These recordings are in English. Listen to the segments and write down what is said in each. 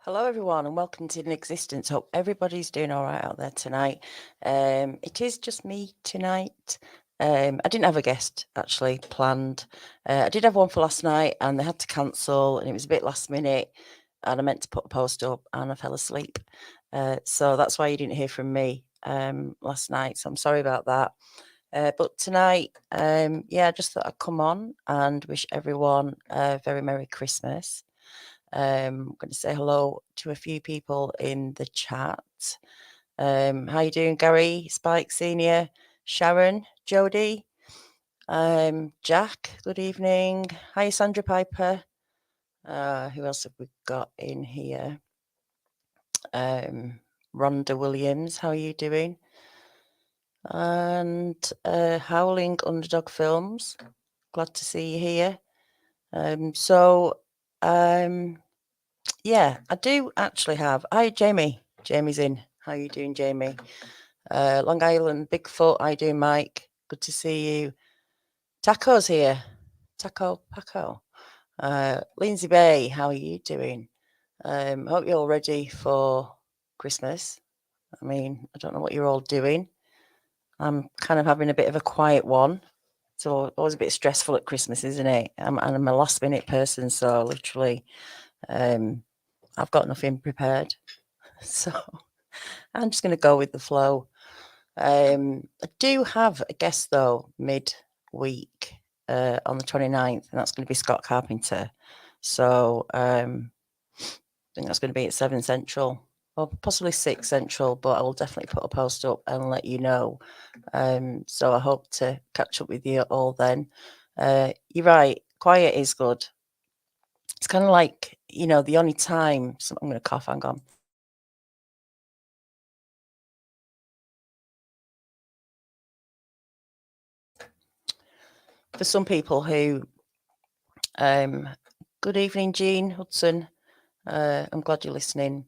Hello, everyone, and welcome to In Existence. Hope everybody's doing all right out there tonight. It is just me tonight. I didn't have a guest actually planned. I did have one for last night, and they had to cancel, and it was a bit last minute. And I meant to put a post up, and I fell asleep. So that's why you didn't hear from me last night. So I'm sorry about that. But tonight, I just thought I'd come on and wish everyone a very Merry Christmas. I'm going to say hello to a few people in the chat. How you doing, Gary, Spike Senior, Sharon, Jody, Jack? Good evening. Hi, Sandra Piper. Who else have we got in here? Ronda Williams. How are you doing? And Howling Underdog Films. Glad to see you here. Yeah, I do actually have. Hi, Jamie. Jamie's in. How you doing, Jamie? Long Island, Bigfoot. How you doing, Mike? Good to see you. Taco's here. Taco Paco. Lindsay Bay, how are you doing? Hope you're all ready for Christmas. I mean, I don't know what you're all doing. I'm kind of having a bit of a quiet one. It's always a bit stressful at Christmas, isn't it? I'm a last minute person, so literally, I've got nothing prepared. So I'm just going to go with the flow. I do have a guest, though, mid-week on the 29th, and that's going to be Scott Carpenter. So I think that's going to be at 7 Central, or possibly 6 Central, but I will definitely put a post up and let you know. So I hope to catch up with you all then. You're right, quiet is good. It's kind of like, the only time... I'm going to cough, hang on. For some people who... good evening, Jean Hudson. I'm glad you're listening.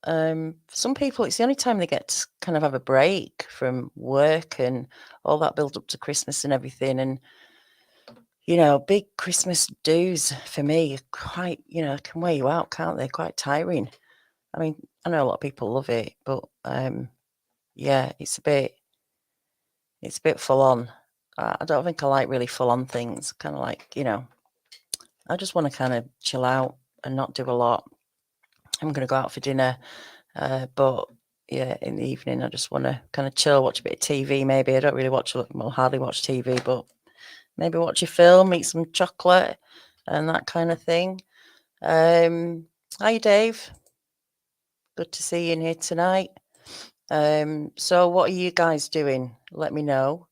For some people, it's the only time they get to kind of have a break from work and all that build up to Christmas and everything. And, big Christmas do's for me are quite, can wear you out, can't they? Quite tiring. I mean, I know a lot of people love it, but yeah, it's a bit full on. I don't think I like really full on things. Kind of like, I just want to kind of chill out and not do a lot. I'm going to go out for dinner, but yeah, in the evening, I just want to kind of chill, watch a bit of TV. Maybe I don't really hardly watch TV, but maybe watch a film, eat some chocolate, and that kind of thing. Hi, Dave. Good to see you in here tonight. So what are you guys doing? Let me know.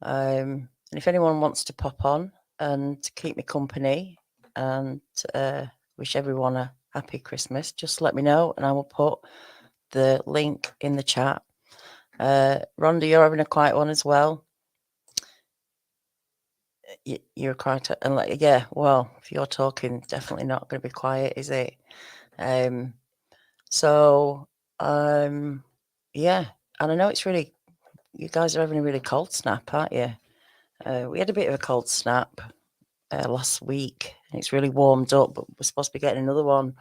And if anyone wants to pop on and keep me company and wish everyone a happy Christmas, just let me know and I will put the link in the chat. Ronda, you're having a quiet one as well. You're quiet, and well, if you're talking, definitely not going to be quiet, is it? Yeah, and I know it's really, you guys are having a really cold snap, aren't you? We had a bit of a cold snap last week, and it's really warmed up, but we're supposed to be getting another one.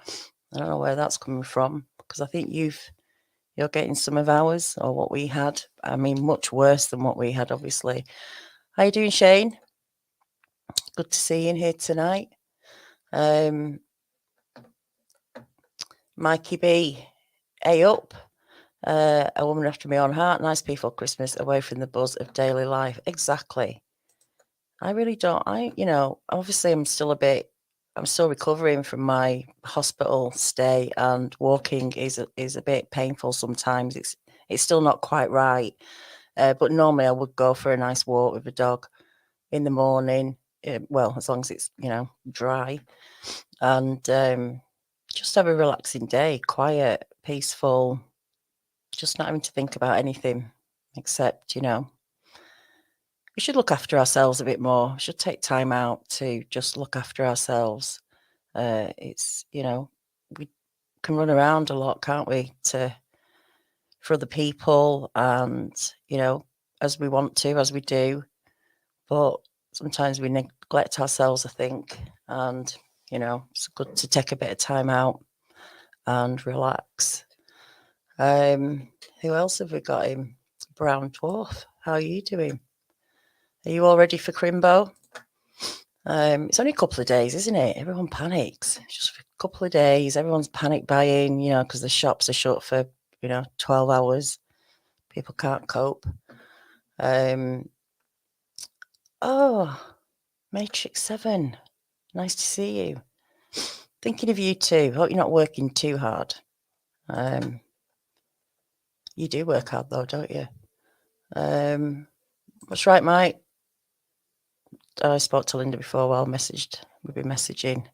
I don't know where that's coming from, because I think you're getting some of ours, or what we had. I mean, much worse than what we had, obviously. How you doing, Shane? Good to see you in here tonight. Mikey B, up. A woman after my own heart. Nice peaceful Christmas away from the buzz of daily life. Exactly. I really don't. Obviously I'm still recovering from my hospital stay, and walking is a bit painful sometimes. It's still not quite right. But normally I would go for a nice walk with a dog in the morning. Well, as long as it's, dry, and just have a relaxing day, quiet, peaceful, just not having to think about anything except, we should look after ourselves a bit more. We should take time out to just look after ourselves. It's, we can run around a lot, can't we, for other people, and, as we want to, as we do. But sometimes we neglect ourselves, I think. And, it's good to take a bit of time out and relax. Who else have we got in? Brown Dwarf, how are you doing? Are you all ready for Crimbo? It's only a couple of days, isn't it? Everyone panics. It's just a couple of days. Everyone's panic buying, because the shops are shut for, 12 hours. People can't cope. Oh, Matrix 7. Nice to see you. Thinking of you too. Hope you're not working too hard. You do work hard though, don't you? What's right, Mike? I spoke to Linda before while we've been messaging.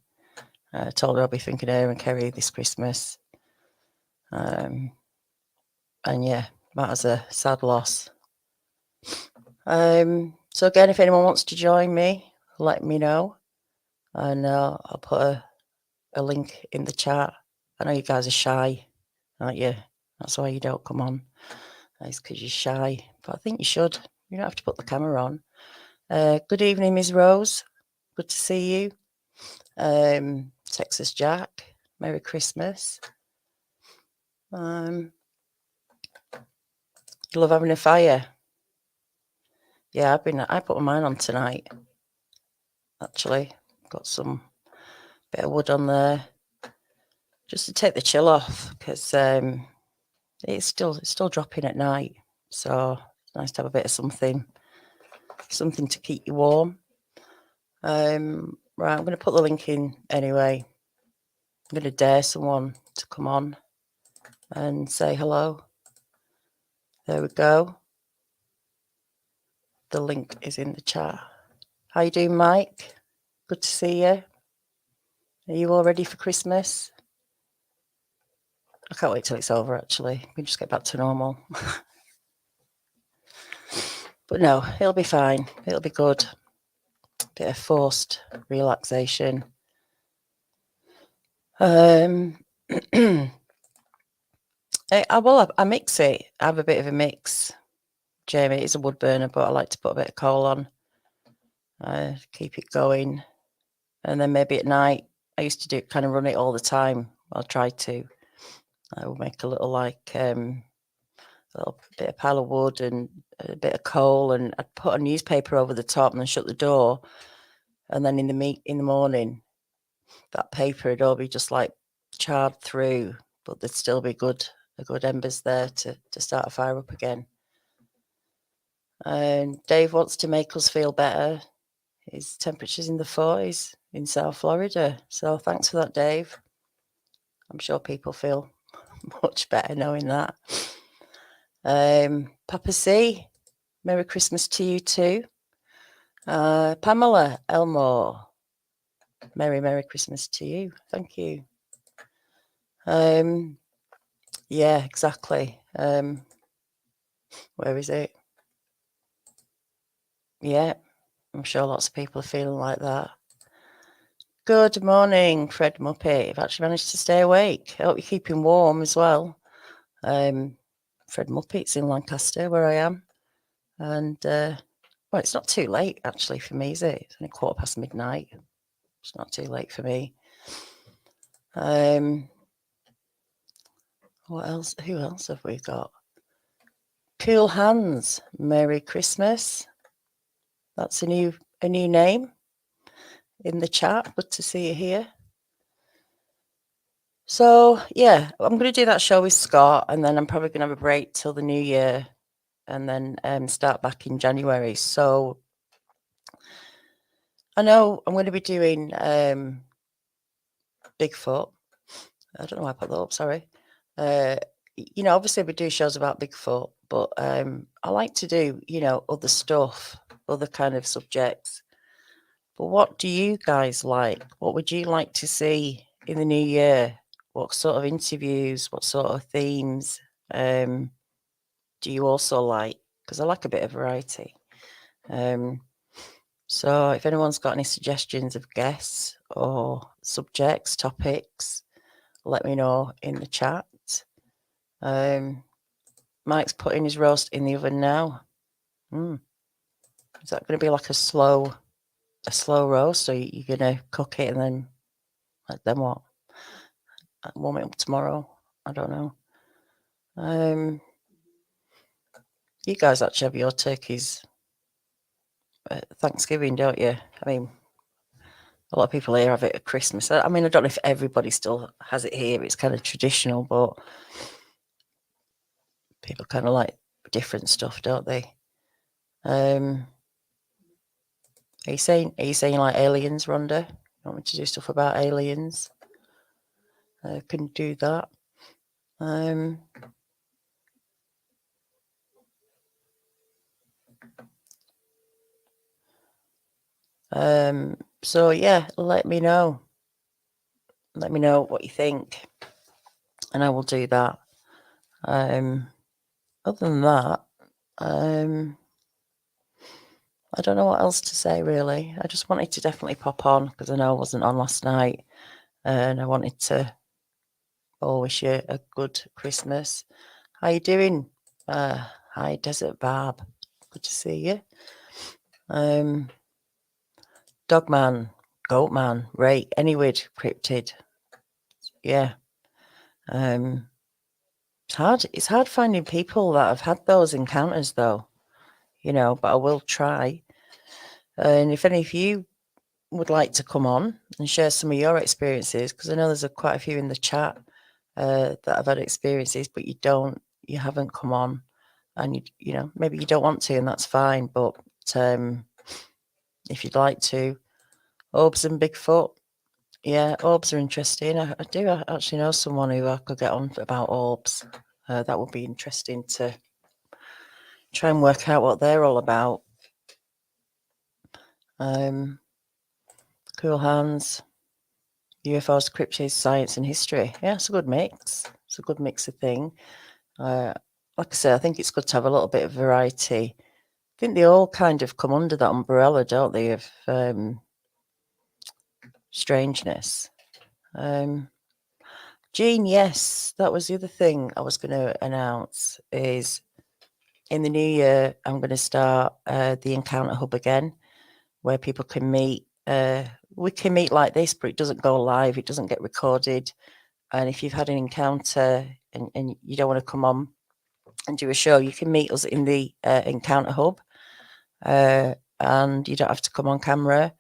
Told her I'll be thinking of her and KERRY this Christmas. And yeah, that was a sad loss. So again, if anyone wants to join me, let me know. And I'll put a link in the chat. I know you guys are shy, aren't you? That's why you don't come on. It's because you're shy. But I think you should. You don't have to put the camera on. Good evening, Ms. Rose. Good to see you. Texas Jack. Merry Christmas. You love having a fire. Yeah, I put mine on tonight. Actually, got some bit of wood on there just to take the chill off because it's still dropping at night. So it's nice to have a bit of something to keep you warm. Right, I'm going to put the link in anyway. I'm going to dare someone to come on and say hello. There we go. The link is in the chat. How you doing, Mike? Good to see you. Are you all ready for Christmas? I can't wait till it's over, actually. We can just get back to normal. But no, it'll be fine. It'll be good. Bit of forced relaxation. I mix it. I have a bit of a mix. Jamie, it's a wood burner, but I like to put a bit of coal on. Keep it going. And then maybe at night, I used to kind of run it all the time. I'll try to. I will make a little a little bit of pile of wood and a bit of coal, and I'd put a newspaper over the top and then shut the door. And then in the morning, that paper would all be just like charred through, but there'd still be good embers there to start a fire up again. And Dave wants to make us feel better. His temperature's in the 40s in South Florida. So thanks for that, Dave. I'm sure people feel much better knowing that. Papa C, Merry Christmas to you too. Pamela Elmore, Merry Christmas to you. Thank you. Yeah, exactly. Where is it? Yeah, I'm sure lots of people are feeling like that. Good morning, Fred Muppet. I've actually managed to stay awake. I hope you're keeping warm as well. Fred Muppet's in Lancaster, where I am. And, well, it's not too late, actually, for me, is it? It's only midnight. It's not too late for me. What else? Who else have we got? Cool Hands, Merry Christmas. That's a new name in the chat. Good to see you here. So yeah, I'm going to do that show with Scott, and then I'm probably going to have a break till the new year, and then start back in January. So I know I'm going to be doing Bigfoot. I don't know why I put that up. Sorry. Obviously we do shows about Bigfoot, but I like to do other stuff, other kind of subjects. But what do you guys like? What would you like to see in the new year? What sort of interviews? What sort of themes do you also like? Because I like a bit of variety. So if anyone's got any suggestions of guests or subjects, topics, let me know in the chat. Mike's putting his roast in the oven now. Is that going to be like a slow roast, or you're going to cook it and then what? warm it up tomorrow. I don't know. You guys actually have your turkeys at Thanksgiving, don't you? I mean, a lot of people here have it at Christmas. I mean, I don't know if everybody still has it here. It's kind of traditional, but people kind of like different stuff, don't they? Are you saying like aliens, Ronda? You want me to do stuff about aliens? Can do that. So yeah, let me know. Let me know what you think, and I will do that. Other than that, I don't know what else to say really. I just wanted to definitely pop on because I know I wasn't on last night, and I wanted to wish you a good Christmas. How you doing? Hi, Desert Barb. Good to see you. Dogman, Goatman, Ray, Anywid, Cryptid. Yeah. It's hard finding people that have had those encounters though, but I will try. And if any of you would like to come on and share some of your experiences, because I know there's quite a few in the chat that have had experiences, but you haven't come on, and maybe you don't want to, and that's fine. But if you'd like to, Orbs and Bigfoot, yeah, orbs are interesting. I do actually know someone who I could get on about orbs. That would be interesting to try and work out what they're all about. Cool Hands, UFOs, cryptids, science and history. Yeah, it's a good mix. It's a good mix of thing. Like I say, I think it's good to have a little bit of variety. I think they all kind of come under that umbrella, don't they, of strangeness. Jean, yes, that was the other thing I was going to announce is in the new year, I'm going to start the Encounter Hub again, where people can meet. We can meet like this, but it doesn't go live. It doesn't get recorded. And if you've had an encounter and you don't want to come on and do a show, you can meet us in the Encounter Hub. And you don't have to come on camera.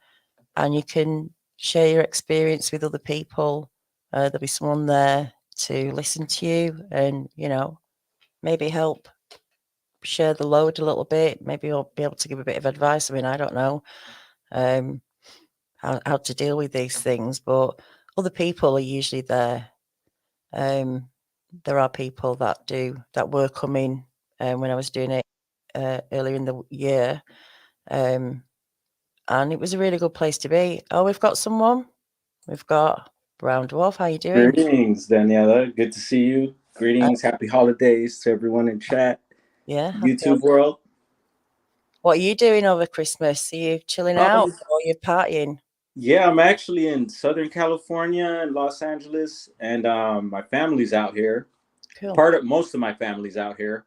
And you can share your experience with other people. There'll be someone there to listen to you and, maybe help share the load a little bit. Maybe you'll be able to give a bit of advice. I mean, I don't know how to deal with these things, but other people are usually there. There are people that were coming when I was doing it earlier in the year. And it was a really good place to be. Oh, we've got someone. We've got Brown Dwarf. How you doing? Greetings, Daniela. Good to see you. Greetings. Happy holidays to everyone in chat. Yeah. YouTube world. What are you doing over Christmas? Are you chilling out or are you partying? Yeah, I'm actually in Southern California in Los Angeles, and my family's out here. Cool. Most of my family's out here,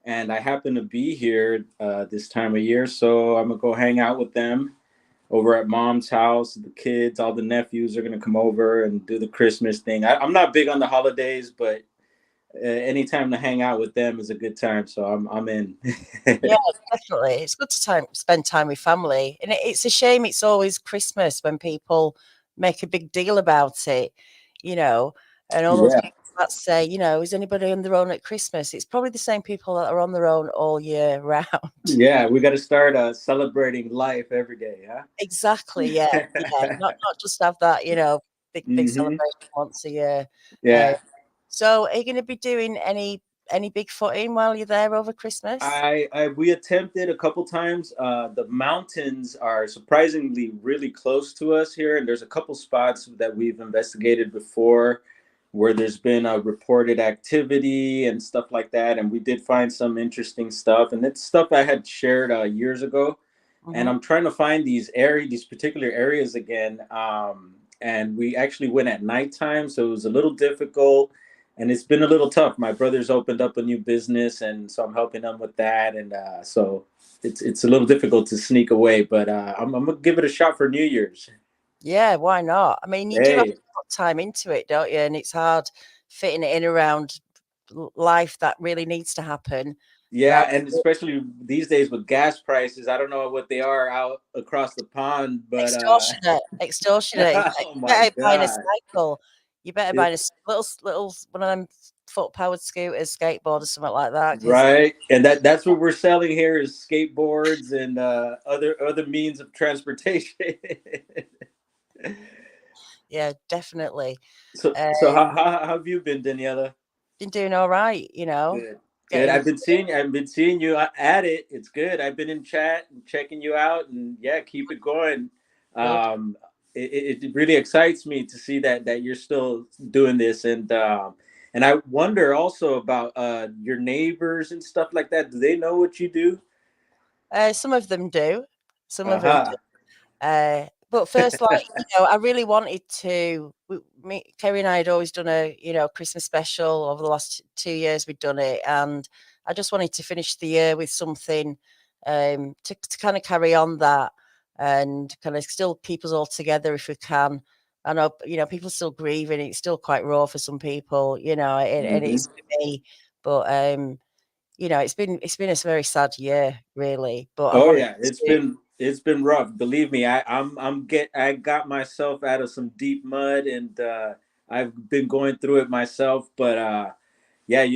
and I happen to be here this time of year, so I'm gonna go hang out with them over at mom's house. The kids, all the nephews are gonna come over and do the Christmas thing. I'm not big on the holidays, but anytime to hang out with them is a good time, so I'm in. Yeah, definitely. It's good to spend time with family, and it's a shame it's always Christmas when people make a big deal about it, and all those Yeah. people that say, is anybody on their own at Christmas? It's probably the same people that are on their own all year round. Yeah, we got to start celebrating life every day, huh? Exactly. Yeah. Yeah. Not just have that, big Hmm. celebration once a year. Uh, Yeah. so, are you going to be doing any Bigfooting while you're there over Christmas? We attempted a couple times. The mountains are surprisingly really close to us here, and there's a couple spots that we've investigated before where there's been a reported activity and stuff like that, and we did find some interesting stuff, and it's stuff I had shared years ago, and Mm-hmm. I'm trying to find these particular areas again. And we actually went at nighttime, so it was a little difficult and it's been a little tough. My brother's opened up a new business, and so I'm helping him with that, and so it's a little difficult to sneak away. But I'm gonna give it a shot for New Year's. Yeah, why not? I mean, you do have Hey, to put time into it, don't you? And it's hard fitting it in around life that really needs to happen. yeah, Rather and especially these days with gas prices, I don't know what they are out across the pond, but extortionate, extortionate. oh You my better buying a god. cycle. You better It, buy a little one of them foot powered scooters, skateboard or something like that. Because right, and that's what we're selling here is skateboards and other means of transportation. yeah, definitely. So Um, how have you been, Daniela? been doing all right, Good. Good. getting I've been seeing you at it. It's good. I've been in chat and checking you out, and yeah, keep it going. good. Um, it really excites me to see that you're still doing this, and I wonder also about your neighbors and stuff like that. Do they know what you do? Some of them do. Some of them. Aha. But first, like, I really wanted to. Kerry and I had always done a, Christmas special over the last 2 years. We'd done it, and I just wanted to finish the year with something to kind of carry on that and kind of still keep us all together if we can. I know, people are still grieving. It's still quite raw for some people, and it Hmm. is for me. But it's been a very sad year, really. But I Oh wanted yeah, to. it's been rough. Believe me, I got myself out of some deep mud, and I've been going through it myself. But yeah,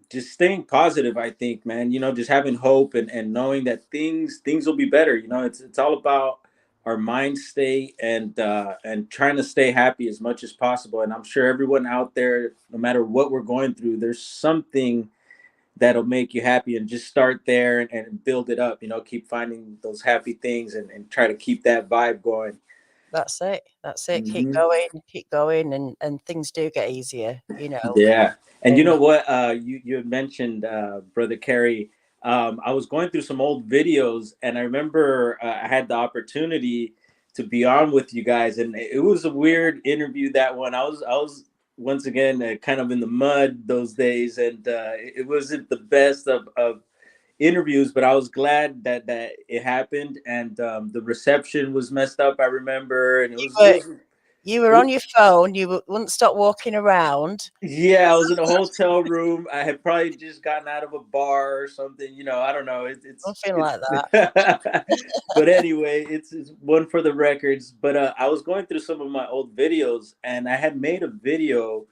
just staying positive. I think, man, just having hope and knowing that things will be better. It's all about our mind state and trying to stay happy as much as possible. And I'm sure everyone out there, no matter what we're going through, there's something that'll make you happy, and just start there and build it up, keep finding those happy things and try to keep that vibe going. That's it. That's it. Hmm. Keep going, and things do get easier. Yeah, and you know And what, you had mentioned, brother Kerry. I was going through some old videos, and I remember I had the opportunity to be on with you guys, and it was a weird interview, that one. I was once again kind of in the mud those days, and it wasn't the best of interviews, but I was glad that it happened, and the reception was messed up. I remember, and it you was it were was you were it was on your phone. You wouldn't stop walking around. yeah, I was in a hotel room. I had probably just gotten out of a bar or something. I don't know. Nothing It's like that. but anyway, it's one for the records. But I was going through some of my old videos, and I had made a video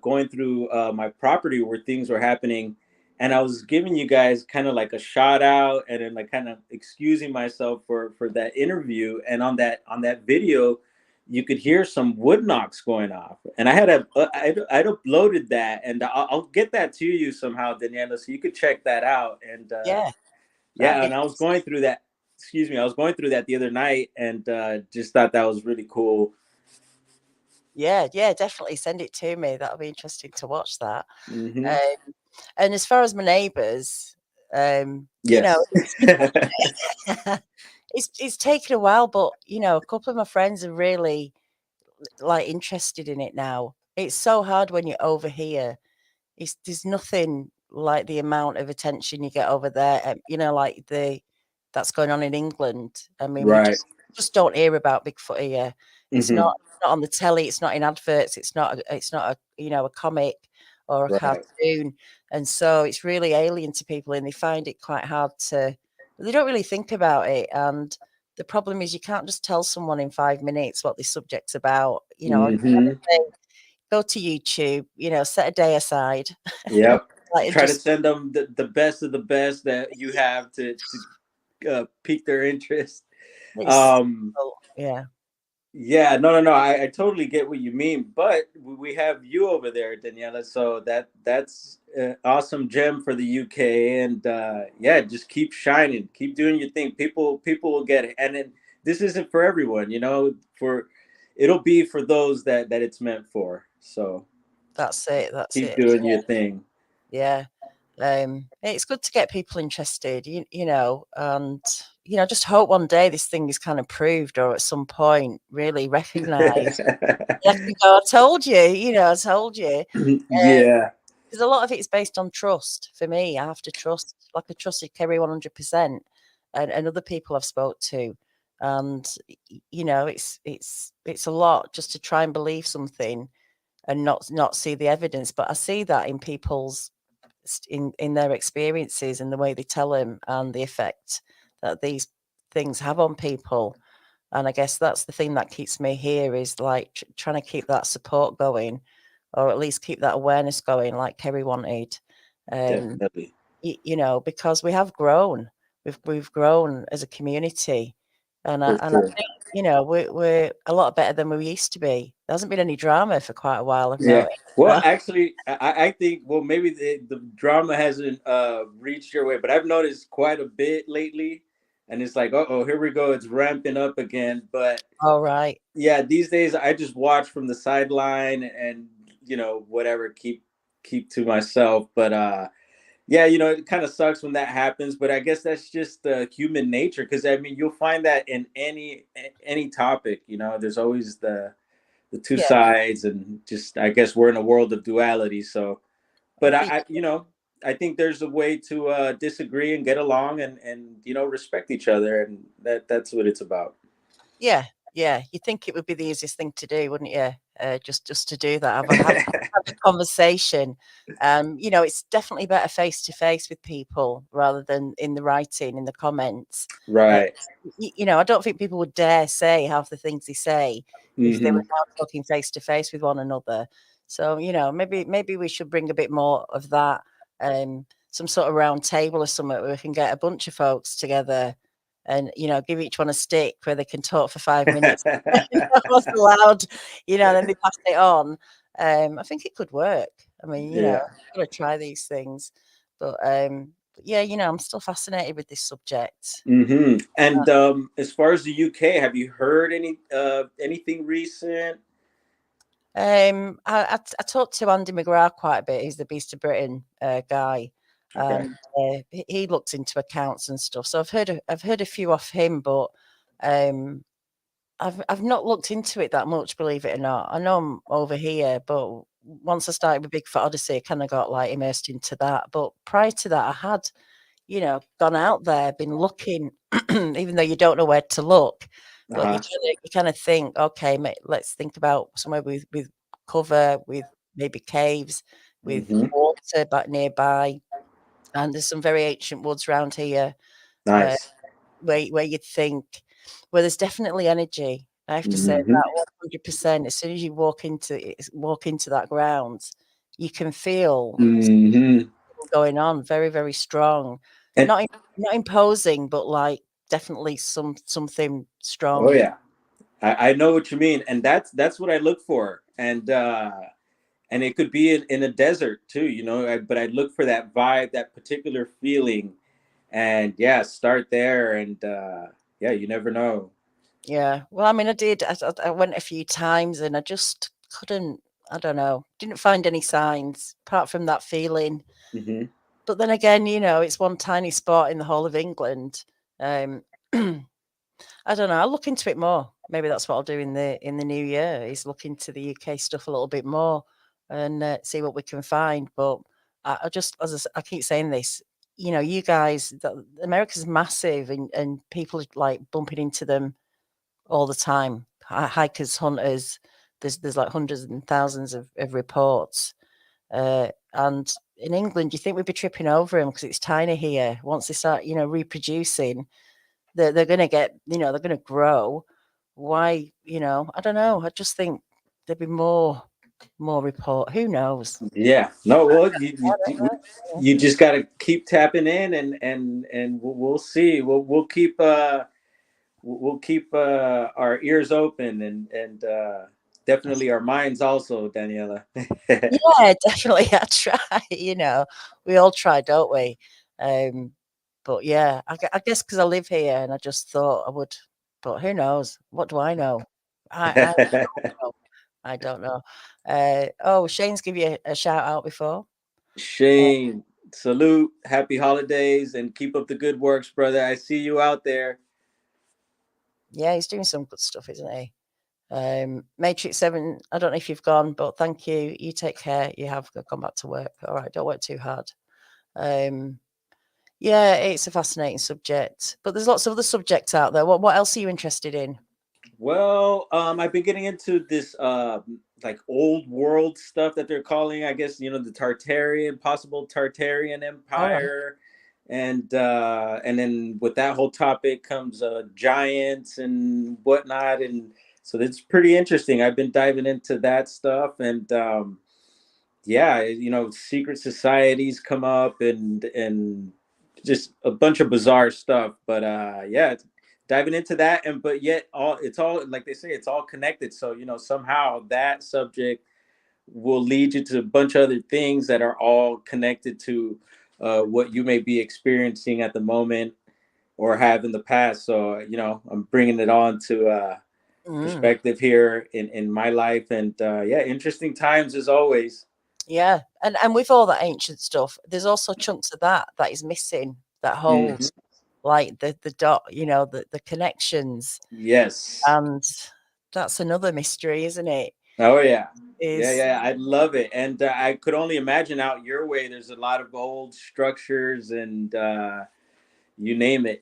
going through my property where things were happening, and I was giving you guys kind of like a shout out, and then like kind of excusing myself for that interview. And on that video, you could hear some wood knocks going off, and I'd uploaded that, and I'll get that to you somehow, Daniela, so you could check that out. And Yeah, that'd yeah, be and I was going through that. Excuse me, I was going through that the other night, and just thought that was really cool. yeah, yeah. Definitely send it to me. That'll be interesting to watch that. Hmm. Um, and as far as my neighbours, Yes. it's taken a while, but a couple of my friends are really like interested in it now. It's so hard when you're over here. There's nothing like the amount of attention you get over there. Like that's going on in England. I mean, we Right. just don't hear about Bigfoot here. It's Hmm. not on the telly. It's not in adverts. It's not a comic or a Right. cartoon, and so it's really alien to people, and they find it quite hard to. They don't really think about it, and the problem is you can't just tell someone in 5 minutes what the subject's about. Hmm. Go to YouTube, set a day aside, Yep. like, and Try to just send them the best of the best that you have to pique their interest. it's Um, yeah, yeah, no. I totally get what you mean, but we have you over there, Daniela. So that's an awesome gem for the UK, and yeah, just keep shining, keep doing your thing. People will get it, and then this isn't for everyone, For it'll be for those that it's meant for. So that's it, that's keep it. doing your thing. Yeah. It's good to get people interested, and just hope one day this thing is kind of proved or at some point really recognized. I can go, I told you, I told you. Yeah. Because a lot of it is based on trust. For me, I have to trust, like I trusted Kerry 100%, and other people I've spoke to. and you know, it's a lot just to try and believe something and not see the evidence. But I see that in people's in their experiences and the way they tell them and the effect that these things have on people. And I guess that's the thing that keeps me here, is like trying to keep that support going, or at least keep that awareness going, like KERRY wanted. Definitely. You know, because we have grown, we've grown as a community, and For I sure. think, you know, we're a lot better than we used to be. There hasn't been any drama for quite a while, I've Yeah. noticed. Well, actually, I think, well, maybe the drama hasn't reached your way, but I've noticed quite a bit lately, and it's like, oh, here we go, it's ramping up again. But All right. yeah, these days I just watch from the sideline and whatever, keep to myself. But yeah, it kind of sucks when that happens, but I guess that's just human nature. Because I mean, you'll find that in any topic. There's always the two Yeah, sides, and just, I guess, we're in a world of duality. So, I but think. I think there's a way to disagree and get along, and respect each other, and that's what it's about. Yeah, yeah. You think it would be the easiest thing to do, wouldn't you? Just to do that, have a conversation. You know, it's definitely better face to face with people rather than in the writing, in the comments. Uh, Right. you know, I don't think people would dare say half the things they say if they were Hmm. now talking face to face with one another. So, you know, maybe we should bring a bit more of that. Some sort of round table or something where we can get a bunch of folks together and, you know, give each one a stick where they can talk for 5 minutes. What's allowed, you know, then they pass it on. I think it could work. I mean, you know, Yeah. I've got to try these things. But yeah, you know, I'm still fascinated with this subject. And as far as the UK, have you heard anything recent? I talked to Andy McGrath quite a bit. He's the Beast of Britain guy, Okay. and he looks into accounts and stuff. So I've heard a few off him, but um, I've not looked into it that much, believe it or not. I know I'm over here, but once I started with Bigfoot Odyssey, I kind of got like immersed into that. But prior to that, I had, you know, gone out there, been looking, even though you don't know where to look. But Uh-huh. you kind of think, okay, let's think about somewhere with cover, with maybe caves, with Hmm. water back nearby. And there's some very ancient woods around here. Uh, Nice. where you'd think, well, there's definitely energy. I have to say Hmm. that 100%. As soon as you walk into that ground, you can feel Hmm. something going on, very, very strong. And Not not imposing, but like definitely something oh strong. yeah, I know what you mean, and that's what I look for, and it could be in a desert too, but I look for that vibe, that particular feeling, and yeah, start there, and yeah, you never know. Yeah. Well, I mean, I did. I went a few times, and I just couldn't. I don't know. Didn't find any signs apart from that feeling. Hmm. But then again, you know, it's one tiny spot in the whole of England. Um, I don't know. I'll look into it more. Maybe that's what I'll do in the new year, is look into the UK stuff a little bit more and see what we can find. But I just, I keep saying this, you know, you guys, America's massive, and people are like bumping into them all the time. Hikers, hunters. There's like hundreds and thousands of reports. And in England, you think we'd be tripping over them because it's tiny here. Once they start, you know, reproducing, they're going to get, you know, they're going to grow. Why, you know, I don't know. I just think there'd be more report. Who knows? Yeah, no, well, I don't know. you just got to keep tapping in, and we'll see. We'll keep our ears open, and definitely our minds also, Daniela. Yeah, definitely. I try. You know, we all try, don't we? Um, but yeah, I guess because I live here, and I just thought I would. But who knows? What do I know? I don't know. I don't know. Oh, Shane's give you a shout out before. Uh, Shane, salute, happy holidays, and keep up the good works, brother. I see you out there. yeah, he's doing some good stuff, isn't he? Matrix 7, I don't know if you've gone, but thank you. You take care. You have gone back to work. All right, don't work too hard. Um, Yeah, it's a fascinating subject, but there's lots of other subjects out there. What else are you interested in? Well, I've been getting into this like old world stuff that they're calling, I guess, the Tartarian, possible Tartarian All right. Empire. And then with that whole topic comes giants and whatnot. And so it's pretty interesting. I've been diving into that stuff. And yeah, secret societies come up, and just a bunch of bizarre stuff. But yeah, diving into that, and but yet it's all like they say, it's all connected. So somehow that subject will lead you to a bunch of other things that are all connected to what you may be experiencing at the moment or have in the past. So I'm bringing it on to Mm. perspective here in my life. And yeah, interesting times as always. Yeah, and with all that ancient stuff, there's also chunks of that is missing that hold Mhm. like the dot, the connections, Yes. and that's another mystery, isn't it? Oh yeah. Yeah, Is yeah, I love it. And I could only imagine out your way there's a lot of old structures and you name it.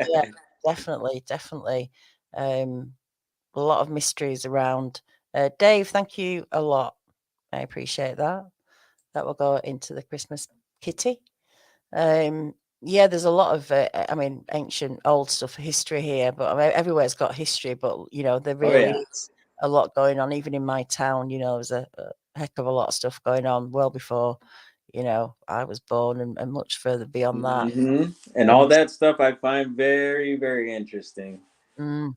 yeah, definitely, definitely. Um, a lot of mysteries around. Dave, thank you a lot. I appreciate that. That will go into the Christmas kitty. Yeah, there's a lot of, I mean, ancient old stuff, history here, but I mean, everywhere's got history. But there Oh really yeah. is a lot going on. Even in my town, there's a heck of a lot of stuff going on well before, I was born, and much further beyond that. And all Um, that stuff I find very, very interesting. mm,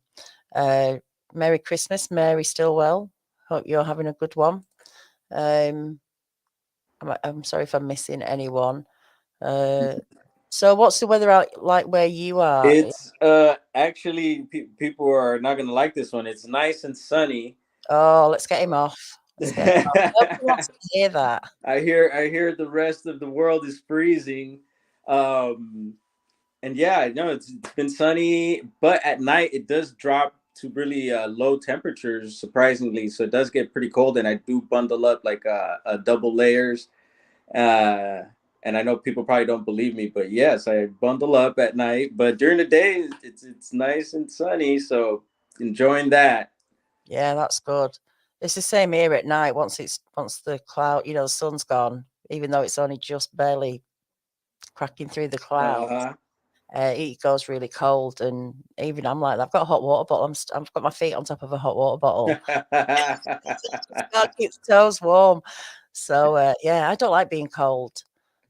uh, Merry Christmas, Mary Stillwell. Hope you're having a good one. Um, I'm sorry if I'm missing anyone. Uh, so what's the weather out like where you are? It's actually people are not gonna like this one. It's nice and sunny. Oh, let's get him off. Let's get him off. Nobody wants to hear that. I hear the rest of the world is freezing. Um, and yeah, no, it's been sunny, but at night it does drop to really low temperatures, surprisingly. So it does get pretty cold, and I do bundle up like double layers. Uh, and I know people probably don't believe me, but yes, I bundle up at night. But during the day, it's nice and sunny, so enjoying that. Yeah, that's good. It's the same here at night. Once the cloud, the sun's gone, even though it's only just barely cracking through the clouds, Uh it goes really cold. And even I'm like, I've got a hot water bottle. I've got my feet on top of a hot water bottle. Just huh. can't keep the toes warm. So yeah, I don't like being cold.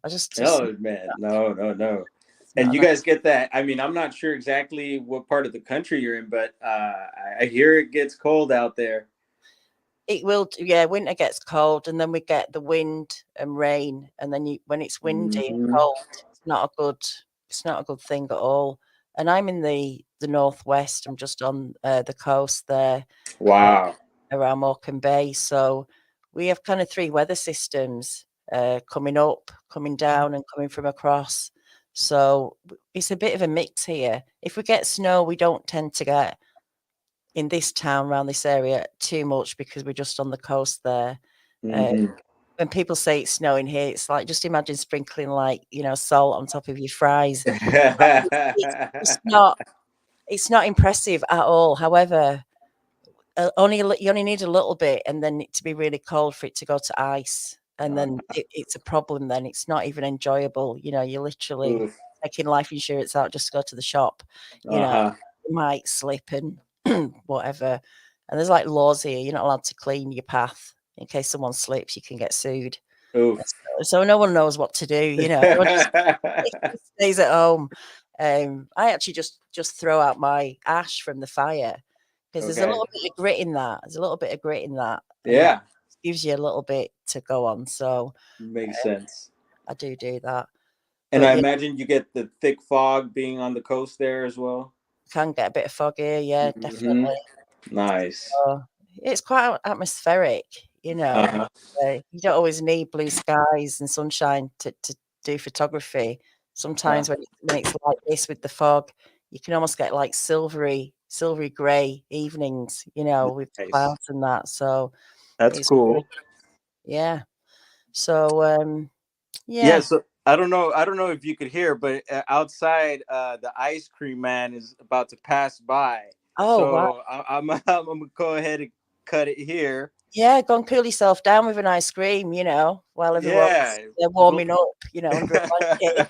I just Oh man, no, no, no. it's And not you nice. guys get that? I mean, I'm not sure exactly what part of the country you're in, but I hear it gets cold out there. It will, yeah. Winter gets cold, and then we get the wind and rain, and then when it's windy and Hmm. cold, It's not a good thing at all. And I'm in the northwest. I'm just on the coast there, uh, Wow. around Morecambe Bay. So we have kind of three weather systems coming up, coming down, and coming from across. So it's a bit of a mix here. If we get snow, we don't tend to get in this town around this area too much because we're just on the coast there. Uh, Hmm. when people say it's snowing here, it's like just imagine sprinkling like salt on top of your fries. It's just not. It's not impressive at all. However, you only need a little bit, and then it to be really cold for it to go to ice, and then it's a problem. Then it's not even enjoyable. You're literally Oof. taking life insurance out just to go to the shop. You know, Uh-huh. you might slip and whatever. And there's like laws here. You're not allowed to clean your path in case someone slips. You can get sued. Oof. So no one knows what to do. Everyone just stays at home. I actually just throw out my ash from the fire because there's a Okay. little bit of grit in that. There's a little bit of grit in that, and that Yeah, gives you a little bit to go on. So makes sense. I do that. And But I yeah, imagine you get the thick fog being on the coast there as well. can get a bit of fog here. Yeah, Hmm. definitely. Nice. So it's quite atmospheric. Uh-huh. You don't always need blue skies and sunshine to do photography. Uh, Sometimes when it's like this with the fog, you can almost get like silvery grey evenings, with the nice. clouds and that. So That's it's really, cool. yeah. So Yeah, yeah. so I don't know. I don't know if you could hear, but outside, the ice cream man is about to pass by. Oh, wow. So I'm gonna go ahead and cut it here. Yeah, go and cool yourself down with an ice cream, while everyone's Yeah. warming up, under a blanket.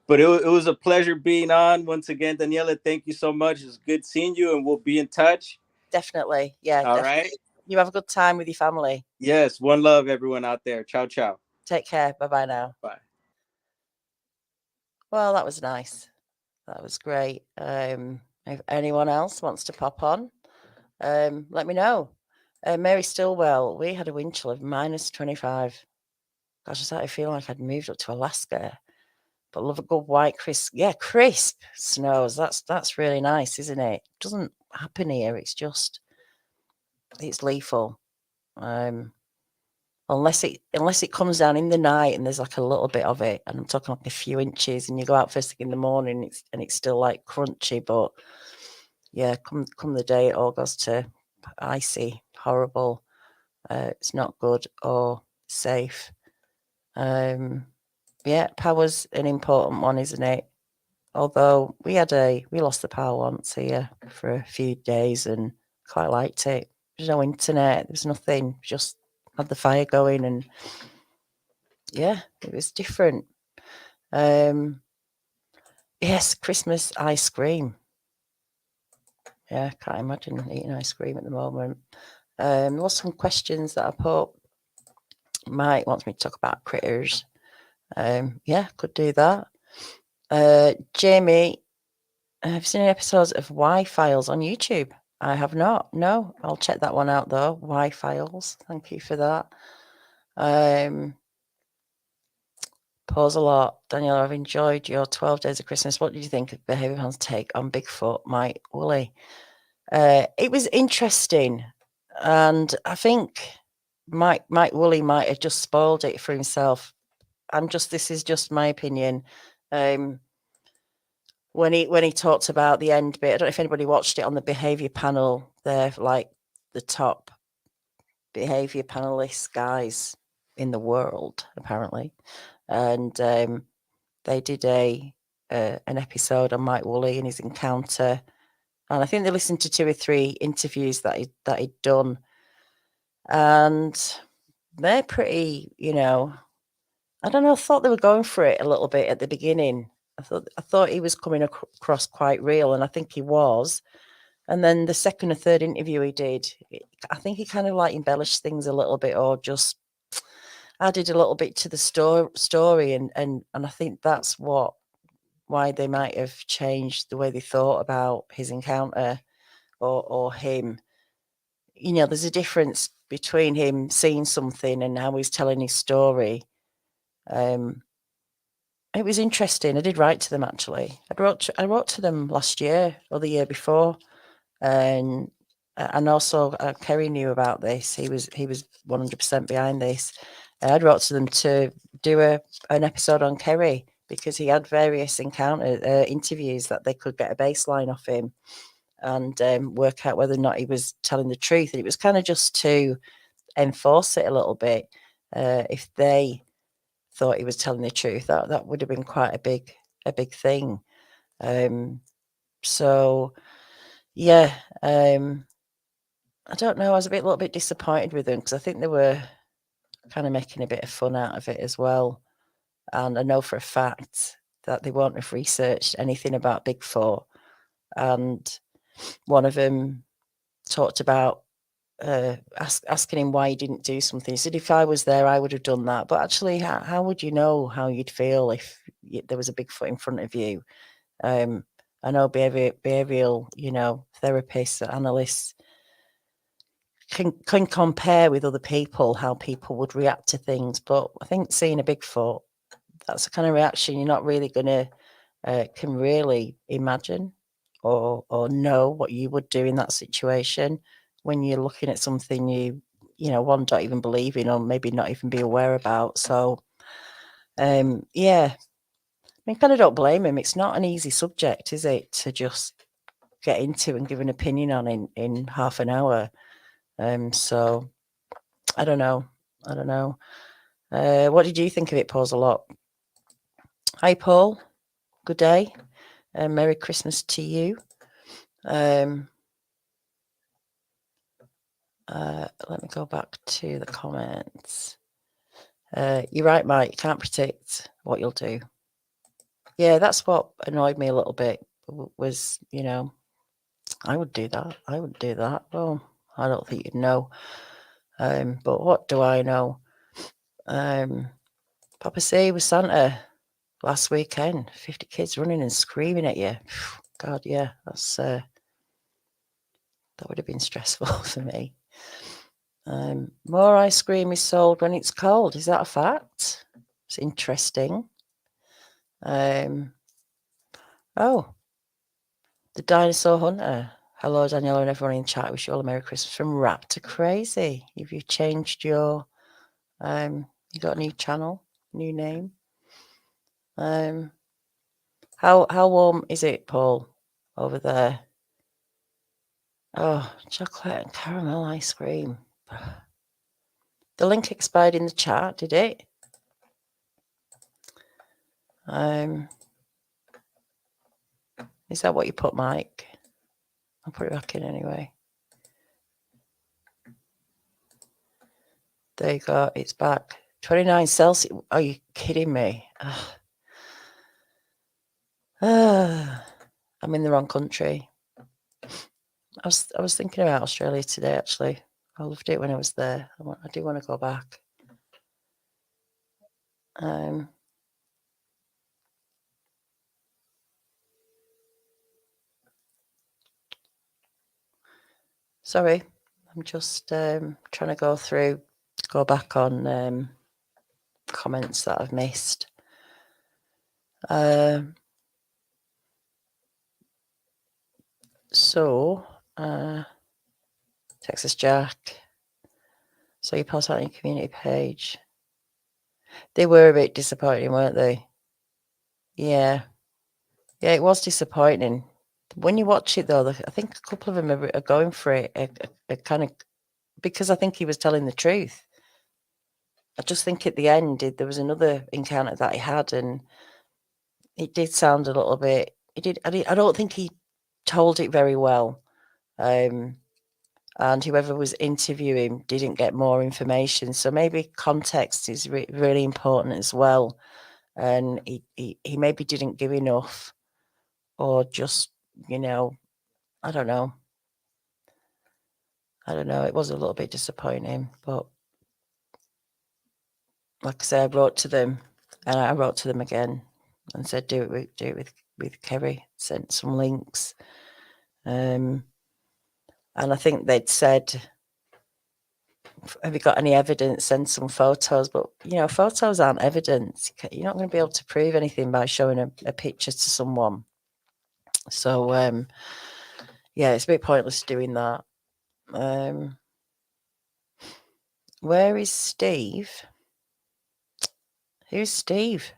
But it was a pleasure being on once again, Daniela. Thank you so much. It's good seeing you, and we'll be in touch. Definitely. Yeah, All right. definitely. You have a good time with your family. Yes. One love, everyone out there. Ciao, ciao. Take care. Bye-bye now. Bye. Well, that was nice. That was great. If anyone else wants to pop on, let me know. Mary Stillwell, we had a wind chill of -25. Gosh, I started feeling like I'd moved up to Alaska. But love a good white crisp. Yeah, crisp snows. That's really nice, isn't it? Doesn't happen here. It's lethal. Unless it comes down in the night and there's like a little bit of it, and I'm talking like a few inches, and you go out first thing in the morning, it's still like crunchy, but yeah, come the day it all goes to icy, horrible. It's not good or safe. Yeah, power's an important one, isn't it? Although we lost the power once here for a few days and quite liked it. There's no internet, there's nothing, just had the fire going, and yeah, it was different. Yes, Christmas ice cream. Yeah, can't imagine eating ice cream at the moment. There was some questions that I put. Mike wants me to talk about critters. Yeah, could do that. Jamie, have you seen any episodes of Y Files on YouTube? I have not. No, I'll check that one out though. Y Files. Thank you for that. Pause a lot. Daniela, I've enjoyed your 12 Days of Christmas. What did you think of Behaviour Man's take on Bigfoot, Mike Woolley? It was interesting. And I think Mike Woolley might have just spoiled it for himself. This is just my opinion. When he talked about the end bit, I don't know if anybody watched it on the behaviour panel. They're like the top behaviour panelists guys in the world, apparently. And they did an episode on Mike Woolley and his encounter. And I think they listened to 2 or 3 interviews that he'd done. And they're pretty, I don't know, I thought they were going for it a little bit at the beginning. I thought he was coming across quite real, and I think he was. And then the second or third interview he did, I think he kind of like embellished things a little bit, or just added a little bit to the story, and I think that's why they might have changed the way they thought about his encounter or him. There's a difference between him seeing something and how he's telling his story. It was interesting. I did write to them actually. I wrote to them last year or the year before, and also Kerry knew about this. He was 100% behind this. I wrote to them to do an episode on Kerry because he had various interviews that they could get a baseline off him and work out whether or not he was telling the truth. And it was kind of just to enforce it a little bit. If they thought he was telling the truth, that would have been quite a big thing. So yeah, I don't know. I was a little bit disappointed with them because I think they were kind of making a bit of fun out of it as well. And I know for a fact that they won't have researched anything about Bigfoot. And one of them talked about asking him why he didn't do something. He said, if I was there, I would have done that. But actually, how would you know how you'd feel if there was a Bigfoot in front of you? I know behavioral, therapists, analysts can compare with other people how people would react to things. But I think seeing a Bigfoot, that's the kind of reaction you're not really going to can really imagine or know what you would do in that situation when you're looking at something one, don't even believe in, or maybe not even be aware about. So yeah, I mean, kind of don't blame him. It's not an easy subject, is it, to just get into and give an opinion on in half an hour. So I don't know. What did you think of it, Pause a lot? Hi, Paul. Good day. Merry Christmas to you. Let me go back to the comments. You're right, Mike. You can't predict what you'll do. Yeah, that's what annoyed me a little bit. Was I would do that. I would do that. Well, I don't think you'd know. But what do I know? Papa C was Santa last weekend. 50 kids running and screaming at you. God, yeah, that would have been stressful for me. More ice cream is sold when it's cold. Is that a fact? It's interesting. Oh, the dinosaur hunter. Hello, Daniela, and everyone in chat. Wish you all a Merry Christmas from Rap to Crazy. Have you changed your you got a new channel, new name? How warm is it, Paul, over there? Oh, chocolate and caramel ice cream. The link expired in the chat, did it? Is that what you put, Mike? I'll put it back in anyway. There you go. It's back. 29 Celsius. Are you kidding me? I'm in the wrong country. I was thinking about Australia today, actually. I loved it when I was there. I do want to go back. Sorry, I'm just trying to go back on comments that I've missed. Texas Jack. So you post out on your community page. They were a bit disappointing, weren't they? Yeah. Yeah, it was disappointing. When you watch it, though, I think a couple of them are going for it, a kind of, because I think he was telling the truth. I just think at the end, there was another encounter that he had, and it did sound a little bit. I don't think he told it very well. And whoever was interviewing didn't get more information. So maybe context is really important as well. And he maybe didn't give enough, or just, I don't know. It was a little bit disappointing, but like I said, I wrote to them, and I wrote to them again and said, do it with KERRY. Sent some links, and I think they'd said, have you got any evidence? Send some photos. But photos aren't evidence. You're not going to be able to prove anything by showing a picture to someone. So yeah, it's a bit pointless doing that. Where is Steve? Who's Steve?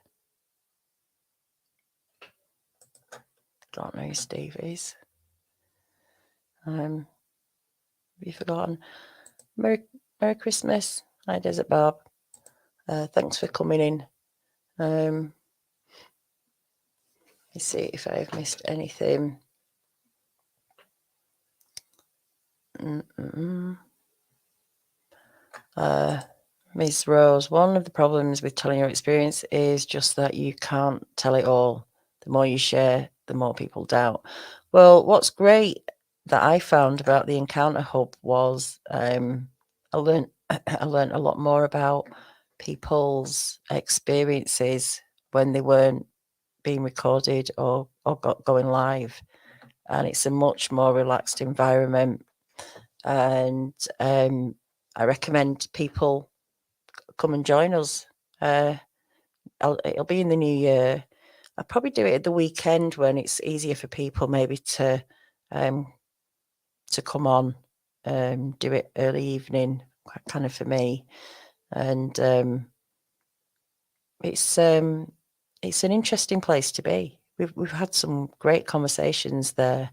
Don't know who Steve is. Have you forgotten? Merry Christmas. Hi, Desert Bob. Thanks for coming in. Let's see if I've missed anything. Ms. Rose, one of the problems with telling your experience is just that you can't tell it all. The more you share, the more people doubt. Well, what's great that I found about the Encounter Hub was I learned a lot more about people's experiences when they weren't being recorded or going live. And it's a much more relaxed environment. And I recommend people come and join us. It'll be in the new year. I'll probably do it at the weekend when it's easier for people maybe to come on, do it early evening, kind of for me. And it's an interesting place to be. We've had some great conversations there.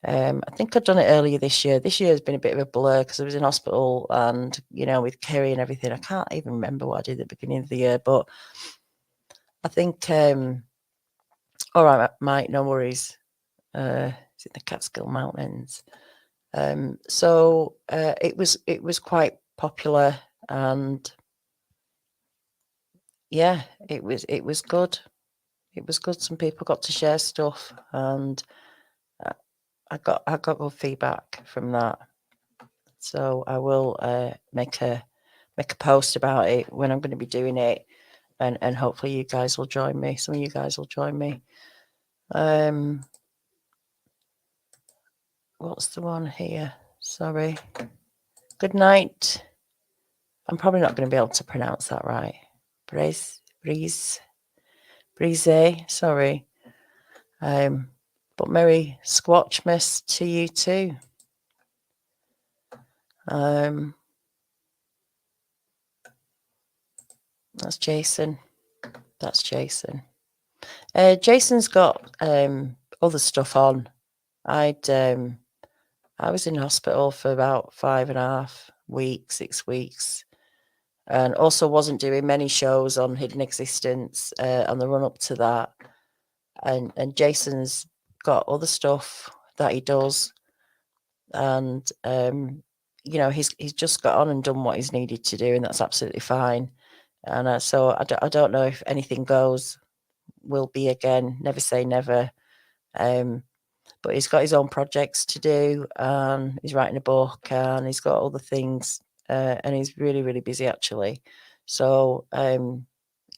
I think I'd done it earlier this year. This year has been a bit of a blur because I was in hospital and, with KERRY and everything. I can't even remember what I did at the beginning of the year, but I think, all right, Mike, no worries. It's in the Catskill Mountains. So it was quite popular, and yeah, it was good. It was good. Some people got to share stuff, and I got good feedback from that. So I will make a post about it when I'm going to be doing it, and hopefully you guys will join me. Some of you guys will join me. What's the one here? Sorry. Good night. I'm probably not going to be able to pronounce that right. Breeze. Sorry. But Merry Squatchmas to you too. That's Jason. Jason's got other stuff on. I was in hospital for about 5.5 weeks, 6 weeks, and also wasn't doing many shows on Hidden Existence on the run up to that. And Jason's got other stuff that he does, and he's just got on and done what he's needed to do, and that's absolutely fine. And so I don't know if anything goes. Will be again. Never say never. But he's got his own projects to do, and he's writing a book, and he's got other things, and he's really, really busy actually. So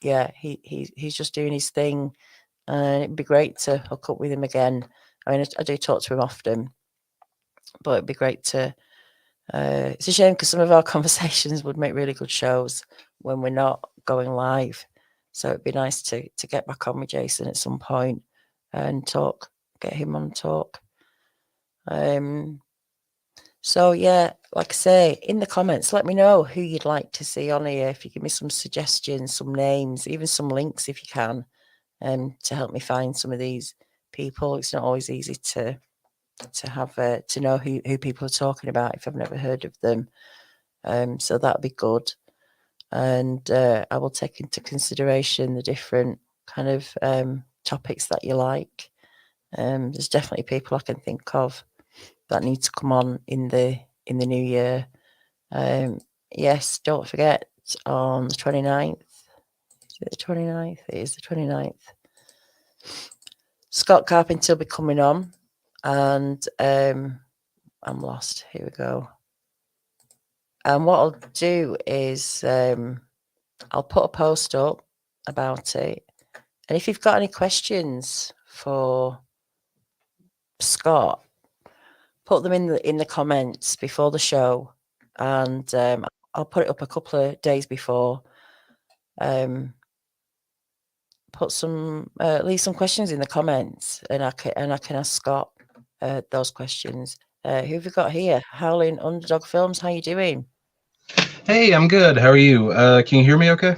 yeah, he's just doing his thing, and it'd be great to hook up with him again. I mean, I do talk to him often, but it'd be great to. It's a shame because some of our conversations would make really good shows when we're not going live. So it'd be nice to get back on with Jason at some point and talk, get him on talk. So yeah, like I say, in the comments, let me know who you'd like to see on here. If you give me some suggestions, some names, even some links if you can, to help me find some of these people. It's not always easy to have to know who people are talking about if I've never heard of them. So that'd be good. And I will take into consideration the different kind of topics that you like. There's definitely people I can think of that need to come on in the new year. Yes, don't forget on the 29th. Is it the 29th? It is the 29th. Scott Carpenter will be coming on, and I'm lost. Here we go. And what I'll do is I'll put a post up about it. And if you've got any questions for Scott, put them in the comments before the show, and I'll put it up a couple of days before. Put some leave some questions in the comments, and I can ask Scott those questions. Who have we got here? Howling Underdog Films. How you doing? Hey, I'm good. How are you? Can you hear me okay?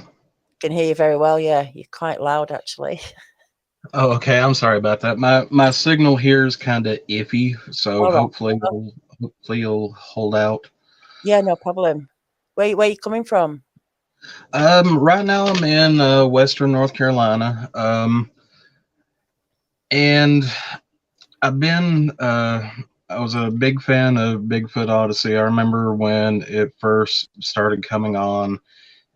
Can hear you very well. Yeah, you're quite loud actually. Oh, okay. I'm sorry about that. My signal here is kind of iffy, so All right. hopefully you'll hold out. Yeah, no problem. Where you coming from? Right now I'm in Western North Carolina, and I've been I was a big fan of Bigfoot Odyssey. I remember when it first started coming on,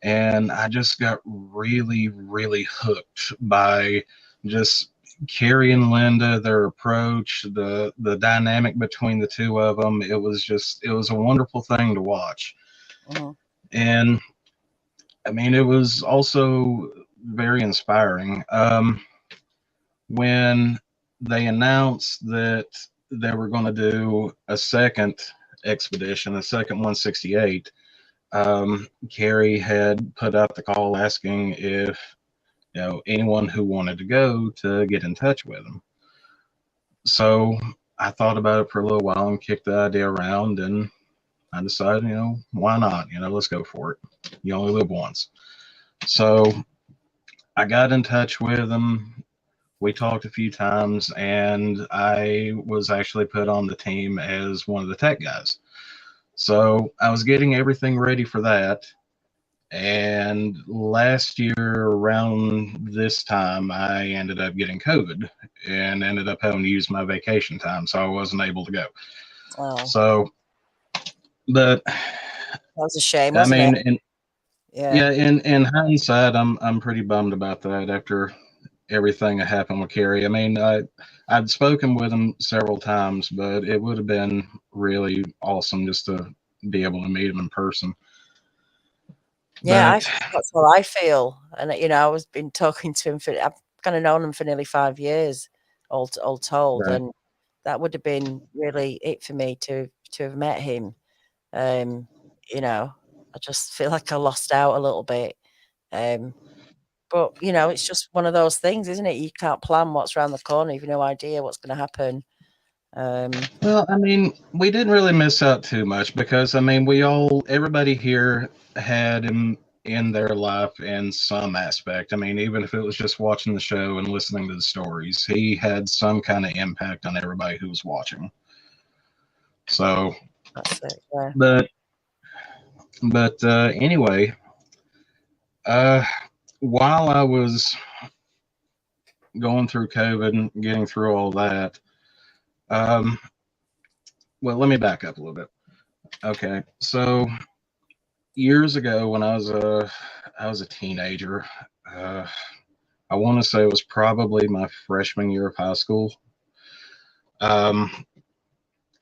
and I just got really, really hooked by just Kerry and Linda, their approach, the dynamic between the two of them. It was a wonderful thing to watch, and I mean, it was also very inspiring. When they announced that they were going to do a second expedition, a second 168, Kerry had put out the call asking if anyone who wanted to go to get in touch with him. So I thought about it for a little while and kicked the idea around, and I decided, why not? Let's go for it. You only live once. So I got in touch with him. We talked a few times, and I was actually put on the team as one of the tech guys. So I was getting everything ready for that. And last year around this time, I ended up getting COVID and ended up having to use my vacation time, so I wasn't able to go. Oh, So, but that was a shame, I wasn't it? mean, Yeah. in hindsight, I'm pretty bummed about that after everything that happened with KERRY. I mean, I'd spoken with him several times, but it would have been really awesome just to be able to meet him in person. Yeah, But that's how I feel. And I was been talking to him I've kind of known him for nearly 5 years, all told, right. and that would have been really it for me to have met him. Um, I just feel like I lost out a little bit. But it's just one of those things, isn't it? You can't plan what's around the corner. You've no idea what's going to happen. Well, I mean, we didn't really miss out too much because I mean, everybody here had him in their life in some aspect. I mean, even if it was just watching the show and listening to the stories, he had some kind of impact on everybody who was watching. So, That's it. Yeah. but anyway, uh, while I was going through COVID and getting through all that, um, well, let me back up a little bit. Okay, so years ago when I was a teenager, uh, I want to say it was probably my freshman year of high school. Um,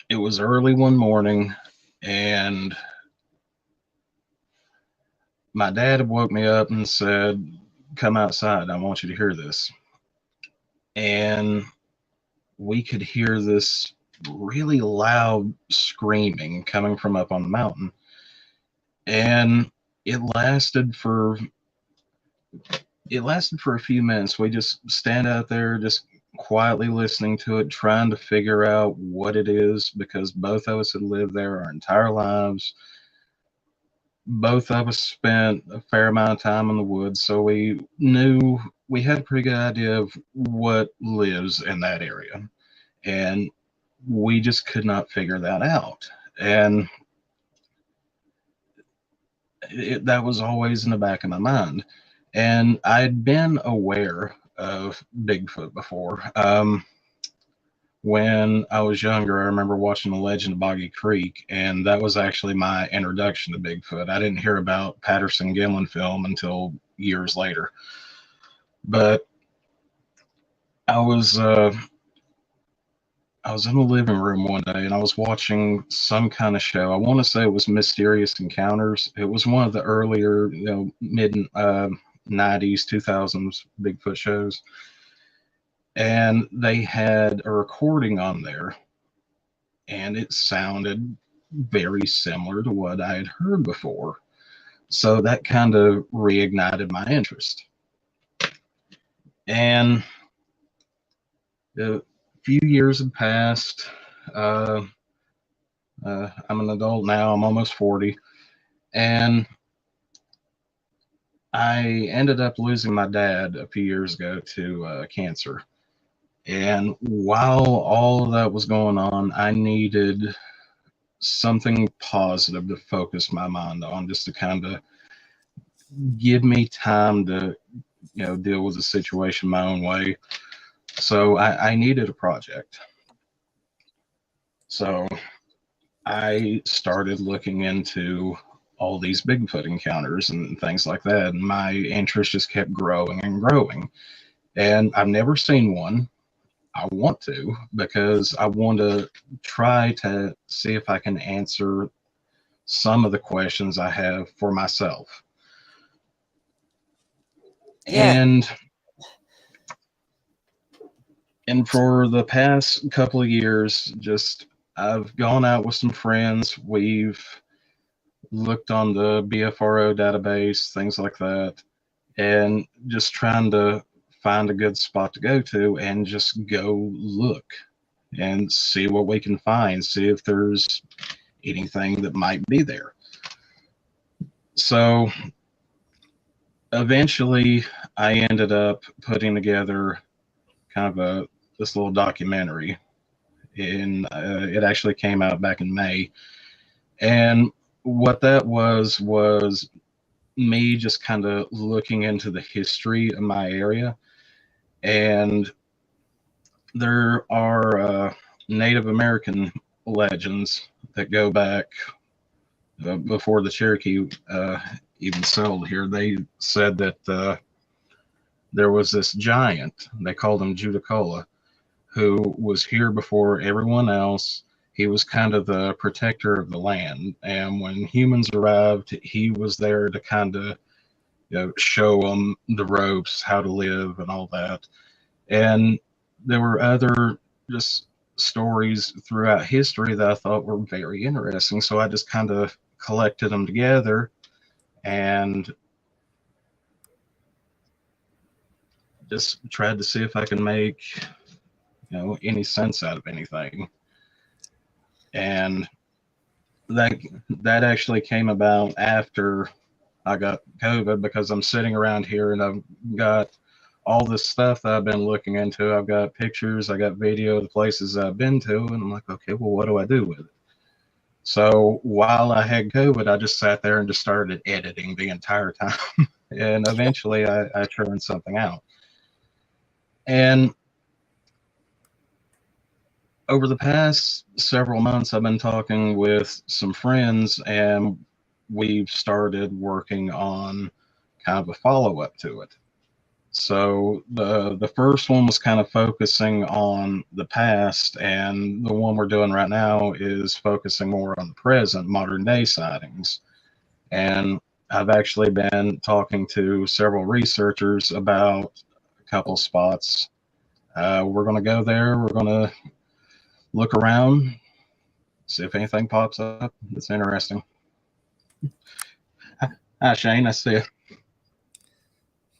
it was early one morning, and my dad had woke me up and said, "Come outside. I want you to hear this." And we could hear this really loud screaming coming from up on the mountain, and it lasted for a few minutes. We just stand out there, just quietly listening to it, trying to figure out what it is because both of us had lived there our entire lives. Both of us spent a fair amount of time in the woods, so we had a pretty good idea of what lives in that area. And we just could not figure that out. And that was always in the back of my mind. And I'd been aware of Bigfoot before. When I was younger, I remember watching The Legend of Boggy Creek, and that was actually my introduction to Bigfoot. I didn't hear about Patterson Gimlin film until years later. But I was uh, I was in the living room one day and I was watching some kind of show. I want to say it was Mysterious Encounters. It was one of the earlier, mid 90s, 2000s Bigfoot shows. And they had a recording on there and it sounded very similar to what I had heard before. So that kind of reignited my interest. And a few years had passed. I'm an adult now. I'm almost 40. And I ended up losing my dad a few years ago to cancer. And while all of that was going on, I needed something positive to focus my mind on, just to kind of give me time to, deal with the situation my own way. So I needed a project. So I started looking into all these Bigfoot encounters and things like that. And my interest just kept growing and growing. And I've never seen one. I want to because I want to try to see if I can answer some of the questions I have for myself. Yeah. And for the past couple of years, just I've gone out with some friends. We've looked on the BFRO database, things like that, and just trying to find a good spot to go to and just go look and see what we can find, see if there's anything that might be there. So eventually I ended up putting together kind of this little documentary, and it actually came out back in May. And what that was me just kind of looking into the history of my area. And there are Native American legends that go back before the Cherokee even settled here. They said that there was this giant, they called him Judicola, who was here before everyone else. He was kind of the protector of the land. And when humans arrived, he was there to kind of, show them the ropes, how to live and all that. And there were other just stories throughout history that I thought were very interesting. So I just kind of collected them together and just tried to see if I can make, any sense out of anything. And that actually came about after I got COVID, because I'm sitting around here and I've got all this stuff that I've been looking into. I've got pictures, I got video of the places I've been to, and I'm like, okay, well, what do I do with it? So while I had COVID, I just sat there and just started editing the entire time. And eventually I churned something out. And over the past several months, I've been talking with some friends, and we've started working on kind of a follow-up to it. So the first one was kind of focusing on the past, and the one we're doing right now is focusing more on the present, modern day sightings. And I've actually been talking to several researchers about a couple spots. We're going to go there. We're going to look around, see if anything pops up that's interesting. Hi, Shane. I see you.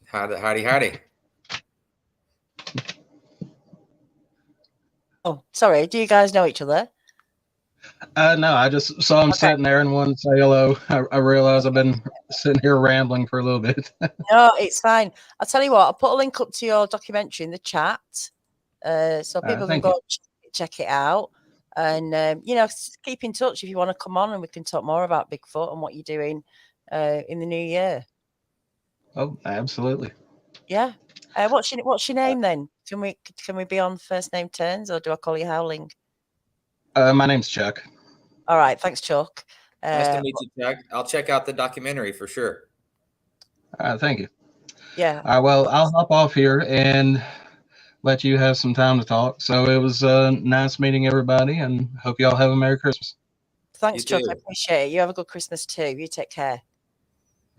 Howdy. Oh, sorry. Do you guys know each other? No, I just saw him sitting there and wanted to say hello. I realize I've been sitting here rambling for a little bit. No, it's fine. I'll tell you what, I'll put a link up to your documentary in the chat, so people can go check it out. And, keep in touch if you want to come on and we can talk more about Bigfoot and what you're doing in the new year. Oh, absolutely. Yeah. What's your name then? Can we be on first name terms, or do I call you Howling? My name's Chuck. All right. Thanks, Chuck. Nice to meet you, Chuck. I'll check out the documentary for sure. Thank you. Yeah. Well, I'll hop off here and let you have some time to talk. So it was nice meeting everybody, and hope you all have a Merry Christmas. Thanks, Chuck. I appreciate it. You have a good Christmas too. You take care.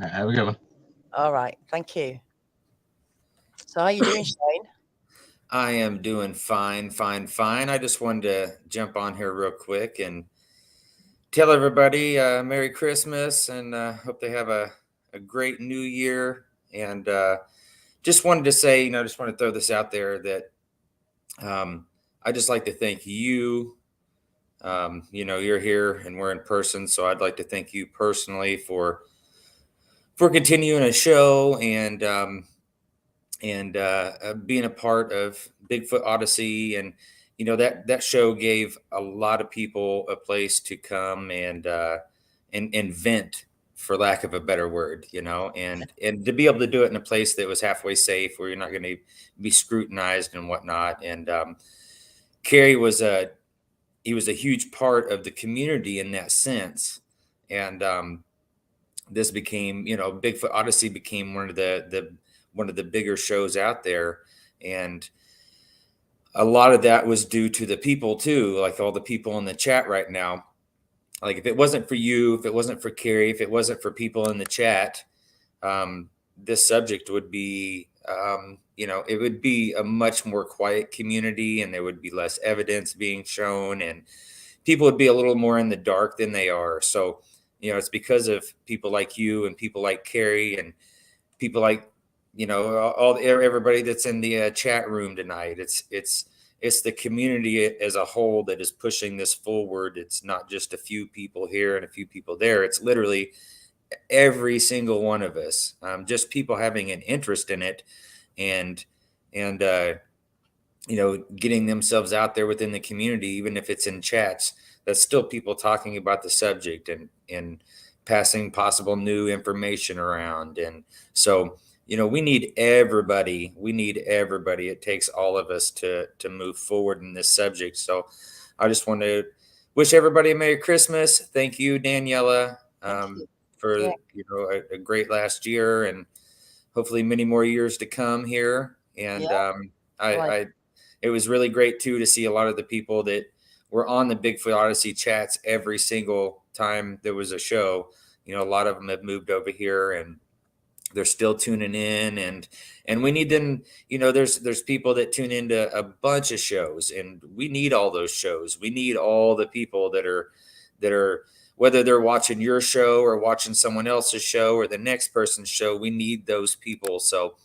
All right, have a good one. All right. Thank you. So how are you doing, Shane? I am doing fine. I just wanted to jump on here real quick and tell everybody Merry Christmas, and hope they have a great new year. And just wanted to say, just want to throw this out there that I just like to thank you. You're here and we're in person, so I'd like to thank you personally for continuing a show and being a part of Bigfoot Odyssey. And that show gave a lot of people a place to come and vent, for lack of a better word, and to be able to do it in a place that was halfway safe, where you're not going to be scrutinized and whatnot. And KERRY was a huge part of the community in that sense. And this became, Bigfoot Odyssey became one of the bigger shows out there. And a lot of that was due to the people too, like all the people in the chat right now. Like, if it wasn't for you, if it wasn't for KERRY, if it wasn't for people in the chat, this subject would be, it would be a much more quiet community, and there would be less evidence being shown, and people would be a little more in the dark than they are. So, it's because of people like you and people like KERRY and people like, everybody that's in the chat room tonight. It's the community as a whole that is pushing this forward. It's not just a few people here and a few people there. It's literally every single one of us, just people having an interest in it and getting themselves out there within the community, even if it's in chats. That's still people talking about the subject and passing possible new information around. And so, you know, we need everybody. We need everybody. It takes all of us to move forward in this subject. So I just want to wish everybody a Merry Christmas. Thank you, Daniela, Thank you. for, Yeah. you know, a great last year, and hopefully many more years to come here. And Right. it was really great too to see a lot of the people that were on the Bigfoot Odyssey chats every single time there was a show. You know, a lot of them have moved over here, and they're still tuning in, and we need them. You know, there's people that tune into a bunch of shows, and we need all those shows. We need all the people that are whether they're watching your show or watching someone else's show or the next person's show. We need those people. So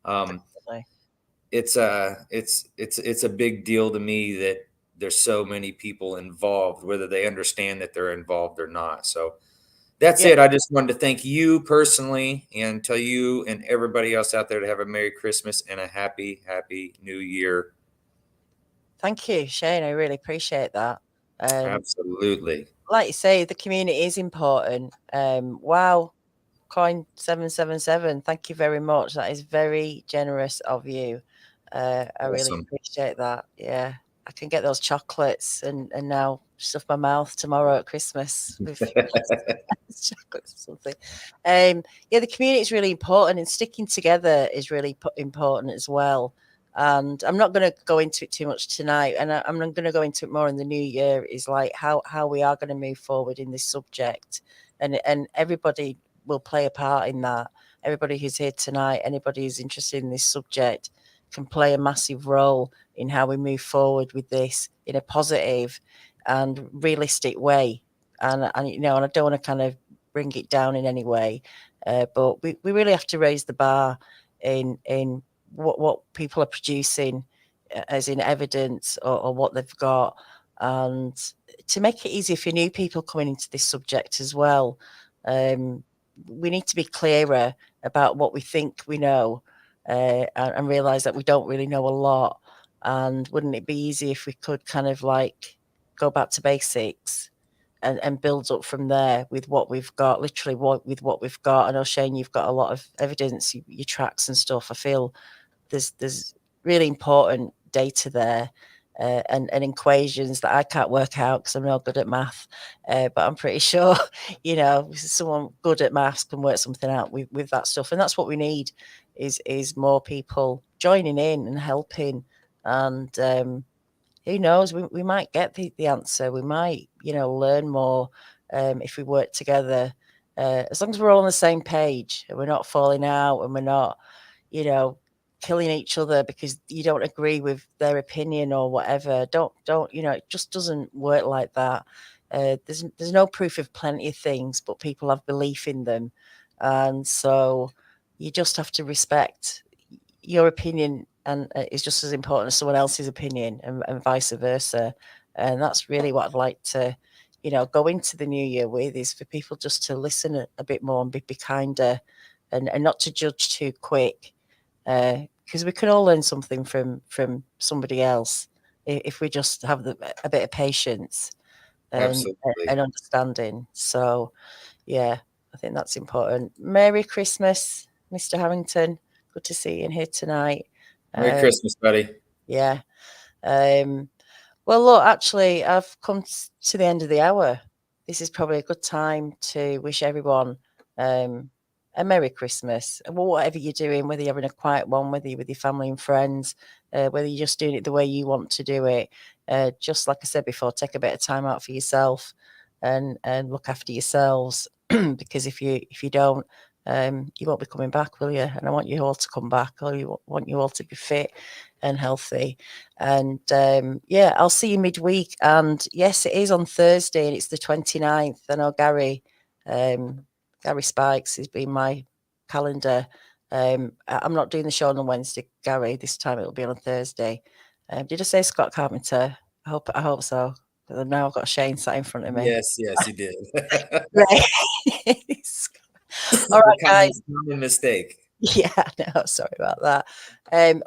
Definitely. it's a big deal to me that there's so many people involved, whether they understand that they're involved or not. So that's Yeah. it. I just wanted to thank you personally and tell you and everybody else out there to have a Merry Christmas and a happy New Year. Thank you, Shane. I really appreciate that. Absolutely. Like you say, the community is important. Wow, coin 777. Thank you very much. That is very generous of you. I really Awesome. appreciate that. Yeah, I can get those chocolates and now stuff my mouth tomorrow at Christmas with chocolates or something. Yeah, the community is really important, and sticking together is really important as well. And I'm not going to go into it too much tonight, and I'm going to go into it more in the new year. Is like how we are going to move forward in this subject, and everybody will play a part in that. Everybody who's here tonight, anybody who's interested in this subject, can play a massive role in how we move forward with this in a positive and realistic way. And you know, and I don't want to kind of bring it down in any way, but we really have to raise the bar in what people are producing as in evidence or what they've got, and to make it easier for new people coming into this subject as well. We need to be clearer about what we think we know, and realize that we don't really know a lot. And wouldn't it be easy if we could kind of like go back to basics and build up from there with what we've got, literally with what we've got. I know, Shane, you've got a lot of evidence, your tracks and stuff. I feel there's really important data there, and equations that I can't work out because I'm not good at math. But I'm pretty sure, you know, someone good at maths can work something out with that stuff. And that's what we need is more people joining in and helping. And who knows, we might get the answer. We might, you know, learn more if we work together. As long as we're all on the same page and we're not falling out and we're not, you know, killing each other because you don't agree with their opinion or whatever. Don't, you know, it just doesn't work like that. There's no proof of plenty of things, but people have belief in them. And so you just have to respect your opinion, and is just as important as someone else's opinion, and vice versa. And that's really what I'd like to, you know, go into the new year with, is for people just to listen a bit more and be kinder, and not to judge too quick, because we can all learn something from somebody else if we just have a bit of patience and Absolutely. understanding. So yeah, I think that's important. Merry Christmas, Mr. Harrington. Good to see you in here tonight. Merry Christmas, buddy. Yeah. Well, look, actually, I've come to the end of the hour. This is probably a good time to wish everyone a Merry Christmas. Well, whatever you're doing, whether you're having a quiet one, whether you're with your family and friends, whether you're just doing it the way you want to do it. Just like I said before, take a bit of time out for yourself and look after yourselves. Because if you don't, you won't be coming back, will you? And I want you all to come back. I want you all to be fit and healthy. And yeah, I'll see you midweek. And yes, it is on Thursday, and it's the 29th. I know Gary Spikes has been my calendar. I'm not doing the show on Wednesday, Gary. This time it'll be on Thursday. Did I say Scott Carpenter? I hope so. Now I've got Shane sat in front of me. Yes, you did. Right. All right, guys. Common mistake. Yeah, no, sorry about that.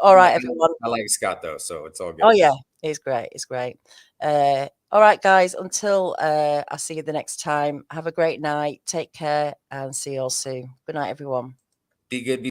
All right, everyone. I like Scott though, so it's all good. Oh yeah, it's great. It's great. All right, guys, until I see you the next time, have a great night. Take care and see you all soon. Good night, everyone. Be good.